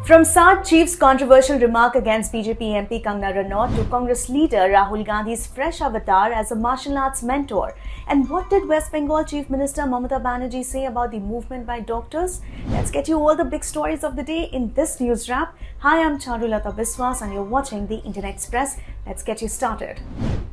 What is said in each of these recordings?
From Saath Chief's controversial remark against BJP MP Kangana Ranaut to Congress leader Rahul Gandhi's fresh avatar as a martial arts mentor. And what did West Bengal Chief Minister Mamata Banerjee say about the movement by doctors? Let's get you all the big stories of the day in this news wrap. Hi, I'm Charulata Biswas and you're watching the Indian Express. Let's get you started.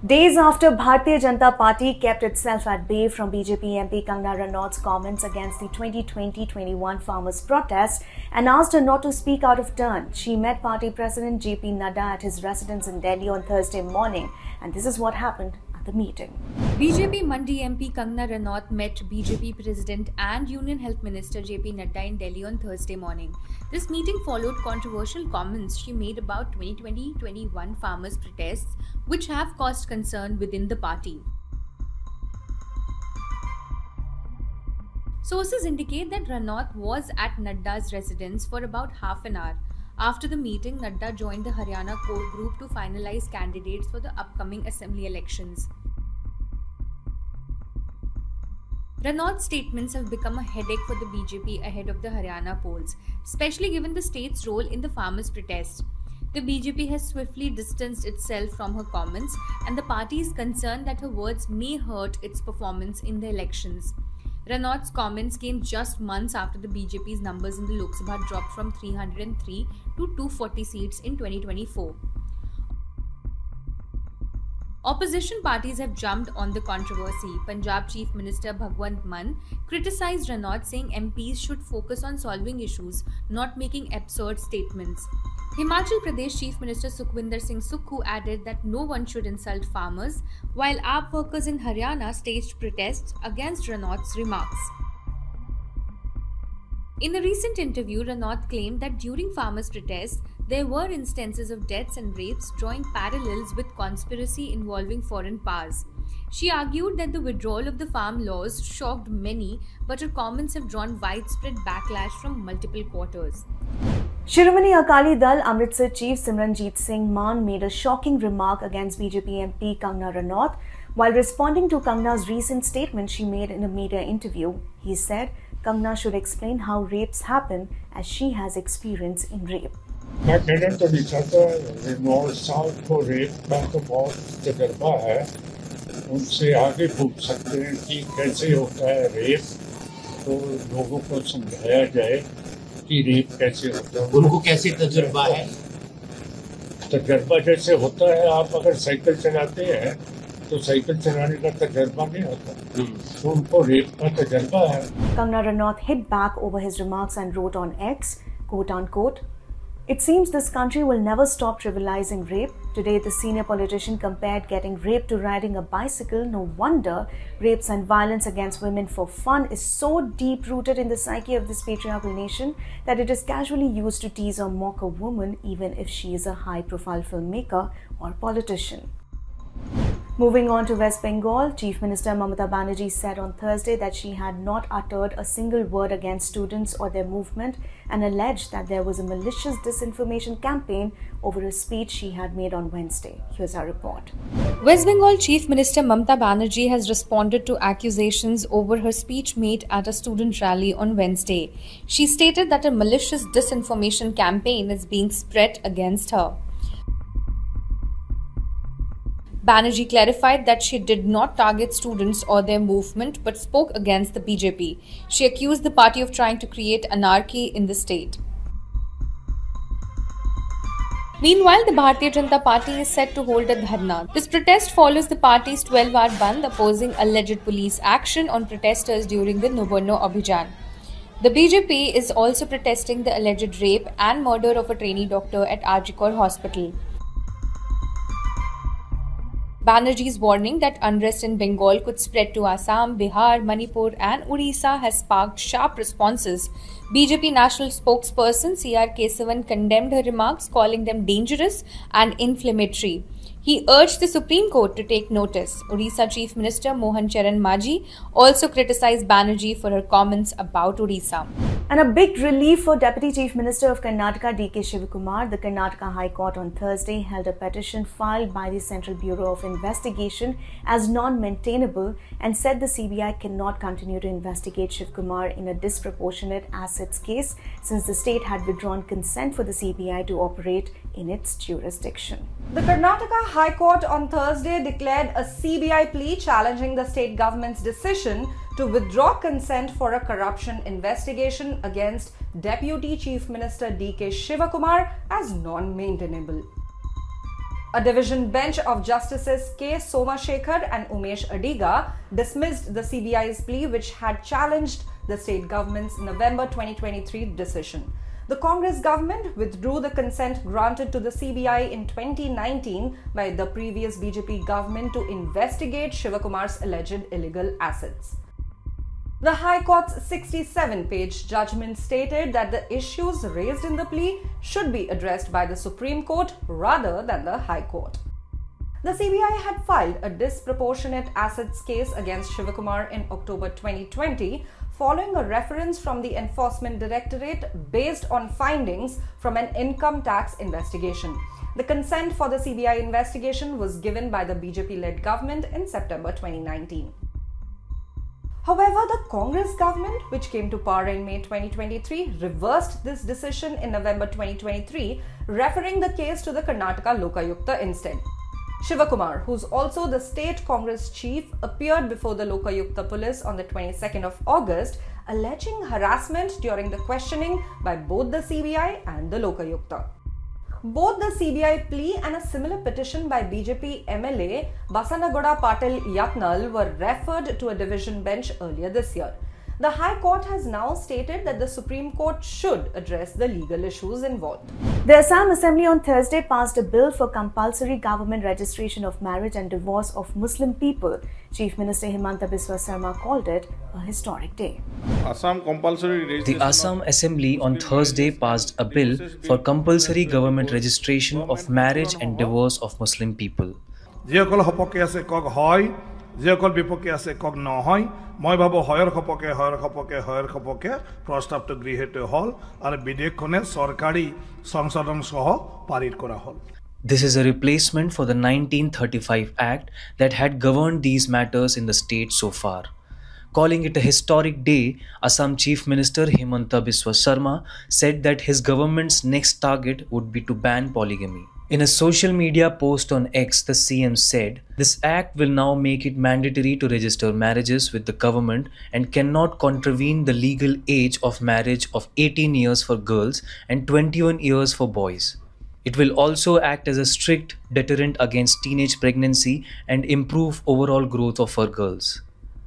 Days after Bharatiya Janata Party kept itself at bay from BJP MP Kangana Ranaut's comments against the 2020-21 farmers' protest and asked her not to speak out of turn, she met party president JP Nadda at his residence in Delhi on Thursday morning, and this is what happened at the meeting. BJP Mandi MP Kangana Ranaut met BJP President and Union Health Minister JP Nadda in Delhi on Thursday morning. This meeting followed controversial comments she made about 2020-21 farmers' protests, which have caused concern within the party. Sources indicate that Ranaut was at Nadda's residence for about half an hour. After the meeting, Nadda joined the Haryana core group to finalize candidates for the upcoming assembly elections. Ranaut's statements have become a headache for the BJP ahead of the Haryana polls, especially given the state's role in the farmers' protest. The BJP has swiftly distanced itself from her comments, and the party is concerned that her words may hurt its performance in the elections. Ranaut's comments came just months after the BJP's numbers in the Lok Sabha dropped from 303 to 240 seats in 2024. Opposition parties have jumped on the controversy. Punjab Chief Minister Bhagwant Mann criticized Ranaut, saying MPs should focus on solving issues, not making absurd statements. Himachal Pradesh Chief Minister Sukhwinder Singh Sukhu added that no one should insult farmers, while AAP workers in Haryana staged protests against Ranaut's remarks. In a recent interview, Ranaut claimed that during farmers' protests, there were instances of deaths and rapes, drawing parallels with conspiracy involving foreign powers. She argued that the withdrawal of the farm laws shocked many, but her comments have drawn widespread backlash from multiple quarters. Shiromani Akali Dal Amritsar Chief Simranjeet Singh Mann made a shocking remark against BJP MP Kangana Ranaut. While responding to Kangana's recent statement she made in a media interview, he said Kangana should explain how rapes happen as she has experience in rape. मैं कहना तो नहीं चाहता, Reynold साहब को rape का तो बहुत तजर्बा है, उनसे आगे पूछ सकते हैं कि कैसे होता है रेप, तो लोगों को समझाया जाए कि रेप कैसे होता है। उनको कैसे तजर्बा है? तजर्बा जैसे होता है, आप अगर साइकिल चलाते हैं तो साइकिल चलाने का तजर्बा नहीं होता, तो उनको रेप का तजर्बा है। Kangana Ranaut hit back over his remarks and wrote on X, quote unquote, "It seems this country will never stop trivializing rape. Today, the senior politician compared getting raped to riding a bicycle. No wonder rapes and violence against women for fun is so deep-rooted in the psyche of this patriarchal nation that it is casually used to tease or mock a woman, even if she is a high-profile filmmaker or politician." Moving on to West Bengal, Chief Minister Mamata Banerjee said on Thursday that she had not uttered a single word against students or their movement and alleged that there was a malicious disinformation campaign over a speech she had made on Wednesday. Here's our report. West Bengal Chief Minister Mamata Banerjee has responded to accusations over her speech made at a student rally on Wednesday. She stated that a malicious disinformation campaign is being spread against her. Banerjee clarified that she did not target students or their movement but spoke against the BJP. She accused the party of trying to create anarchy in the state. Meanwhile, the Bharatiya Janata Party is set to hold a dharna. This protest follows the party's 12-hour bandh opposing alleged police action on protesters during the No Borno Abhijan. The BJP is also protesting the alleged rape and murder of a trainee doctor at RG Kar Hospital. Banerjee's warning that unrest in Bengal could spread to Assam, Bihar, Manipur and Odisha has sparked sharp responses. BJP national spokesperson C.R. Kesavan condemned her remarks, calling them dangerous and inflammatory. He urged the Supreme Court to take notice. Odisha Chief Minister Mohan Charan Majhi also criticized Banerjee for her comments about Odisha. And a big relief for Deputy Chief Minister of Karnataka D.K. Shivakumar. The Karnataka High Court on Thursday held a petition filed by the Central Bureau of Investigation as non-maintainable and said the CBI cannot continue to investigate Shivakumar in a disproportionate assets case since the state had withdrawn consent for the CBI to operate in its jurisdiction. The Karnataka High Court on Thursday declared a CBI plea challenging the state government's decision to withdraw consent for a corruption investigation against Deputy Chief Minister D.K. Shivakumar as non-maintainable. A division bench of Justices K. Somashekar and Umesh Adiga dismissed the CBI's plea, which had challenged the state government's November 2023 decision. The Congress government withdrew the consent granted to the CBI in 2019 by the previous BJP government to investigate Shivakumar's alleged illegal assets. The High Court's 67-page judgment stated that the issues raised in the plea should be addressed by the Supreme Court rather than the High Court. The CBI had filed a disproportionate assets case against Shivakumar in October 2020 following a reference from the Enforcement Directorate based on findings from an income tax investigation. The consent for the CBI investigation was given by the BJP-led government in September 2019. However, the Congress government, which came to power in May 2023, reversed this decision in November 2023, referring the case to the Karnataka Lokayukta instead. Shivakumar, who's also the state Congress chief, appeared before the Lokayukta police on the 22nd of August, alleging harassment during the questioning by both the CBI and the Lokayukta. Both the CBI plea and a similar petition by BJP MLA Basanagoda Patil Yatnal were referred to a division bench earlier this year. The High Court has now stated that the Supreme Court should address the legal issues involved. The Assam Assembly on Thursday passed a bill for compulsory government registration of marriage and divorce of Muslim people. Chief Minister Himanta Biswa Sarma called it a historic day. The Assam Assembly on Thursday passed a bill for compulsory government registration of marriage and divorce of Muslim people. যিসকল বিপক্ষে আছে cock নহয় মই ভাবো হয়ৰ খপকে প্ৰস্তাৱটো গৃহীত হল আৰু বিধেয়কখনে চৰকাৰী সংশোধন সহ পাৰিত কৰা হল. This is a replacement for the 1935 Act that had governed these matters in the state so far. Calling it a historic day, Assam Chief Minister Himanta Biswa Sarma said that his government's next target would be to ban polygamy. In a social media post on X, the CM said, "This act will now make it mandatory to register marriages with the government and cannot contravene the legal age of marriage of 18 years for girls and 21 years for boys. It will also act as a strict deterrent against teenage pregnancy and improve overall growth of our girls."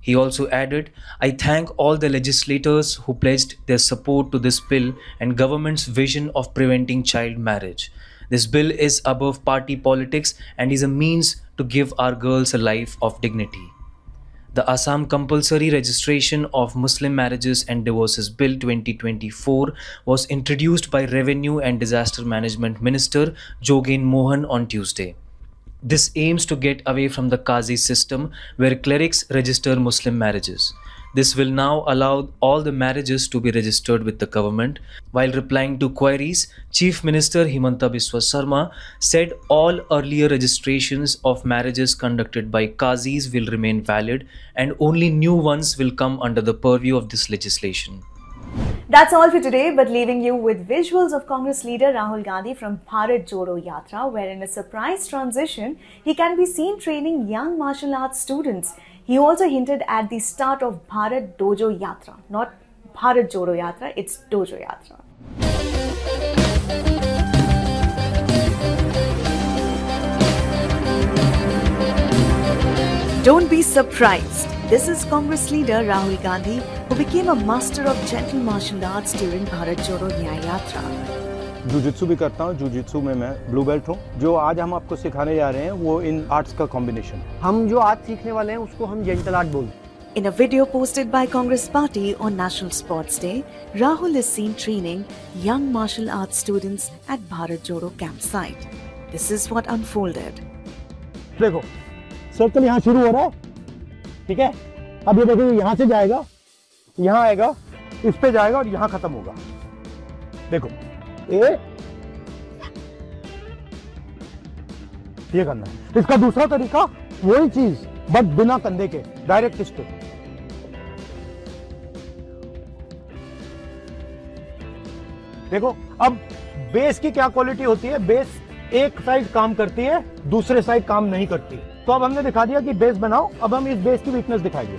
He also added, "I thank all the legislators who pledged their support to this bill and government's vision of preventing child marriage. This bill is above party politics and is a means to give our girls a life of dignity." The Assam Compulsory Registration of Muslim Marriages and Divorces Bill 2024 was introduced by Revenue and Disaster Management Minister Jogen Mohan on Tuesday. This aims to get away from the Qazi system where clerics register Muslim marriages. This will now allow all the marriages to be registered with the government. While replying to queries, Chief Minister Himanta Biswa Sarma said all earlier registrations of marriages conducted by Qazis will remain valid and only new ones will come under the purview of this legislation. That's all for today, but leaving you with visuals of Congress leader Rahul Gandhi from Bharat Jodo Yatra, where in a surprise transition, he can be seen training young martial arts students. He also hinted at the start of Bharat Dojo Yatra. Not Bharat Jodo Yatra, it's Dojo Yatra. Don't be surprised. This is Congress leader Rahul Gandhi, who became a master of gentle martial arts during Bharat Jodo Yatra. जूजित्सु भी करता हूँ. जूजित्सु में मैं blue belt हूँ. जो आज हम आपको सिखाने जा रहे हैं वो इन आर्ट्स का कॉम्बिनेशन. हम जो आज सीखने वाले हैं उसको हम जेंटल आर्ट बोलते हैं. In a video posted by Congress Party on National Sports Day, Rahul is seen training young martial arts students at Bharat Jodo campsite. This is what unfolded. देखो, सर्कल यहाँ शुरू हो रहा है, ठीक है? अब ये देखिए यहाँ से जाएगा, यहाँ आएगा, इस पे जाएगा और यहां खत्म होगा। देखो ये करना है। इसका दूसरा तरीका वही चीज बट बिना कंधे के, डायरेक्ट इस पे। देखो अब बेस की क्या क्वालिटी होती है, बेस एक साइड काम करती है, दूसरे साइड काम नहीं करती। तो अब हमने दिखा दिया कि बेस बनाओ, अब हम इस बेस की वीकनेस दिखाएंगे।